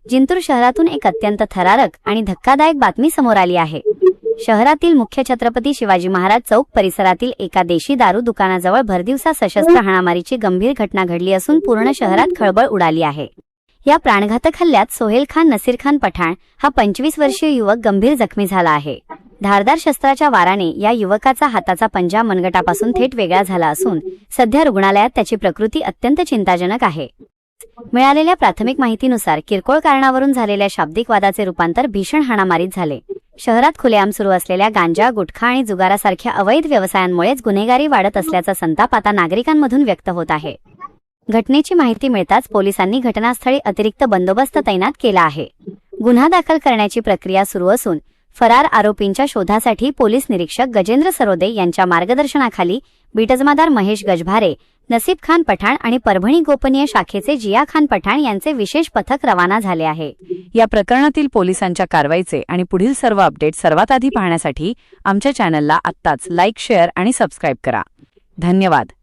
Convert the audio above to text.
जिंतूर शहरातून एक अत्यंत थरारक आणि धक्कादायक बातमी समोर आली आहे। शहरातील मुख्य छत्रपती शिवाजी महाराज चौक परिसरातील एका देशी दारू दुकानाजवळ भरदिवसा सशस्त्र हाणामारीची गंभीर घटना घडली असून पूर्ण शहरात खळबळ उडाली आहे। या प्राणघातक हल्ल्यात सोहेल खान नसीर खान पठाण हा 25 वर्षीय युवक गंभीर जखमी झाला आहे। धारदार शस्त्राच्या वाराने या युवकाचा हाताचा पंजा मनगटापासून थेट वेगळा झाला असून सध्या रुग्णालयात त्याची प्रकृती अत्यंत चिंताजनक आहे। मिळालेल्या प्राथमिक माहितीनुसार किरकोळ कारणावरून झालेल्या शाब्दिक वादाचे रूपांतर भीषण हाणामारीत झाले। शहरात खुलेआम सुरू असलेल्या गांजा, गुटखा आणि जुगारासारख्या अवैध व्यवसायांमुळेच गुन्हेगारी वाढत असल्याचा संताप आता नागरिकांमधून व्यक्त होत आहे। घटनेची माहिती मिळताच पोलिसांनी घटनास्थळी अतिरिक्त बंदोबस्त तैनात केला आहे। गुन्हा दाखल करण्याची प्रक्रिया सुरू असून फरार आरोपींच्या शोधासाठी पोलीस निरीक्षक गजेंद्र सरोदे यांच्या मार्गदर्शनाखाली बीटजमादार महेश गजभारे, नसीब खान पठाण आणि परभणी गोपनीय शाखेचे जिया खान पठाण यांचे विशेष पथक रवाना झाले आहे। या प्रकरणातील पोलिसांच्या कारवाईचे आणि पुढील सर्व अपडेट सर्वात आधी पाहण्यासाठी आमच्या चॅनलला आत्ताच लाईक, शेअर आणि सबस्क्राईब करा। धन्यवाद।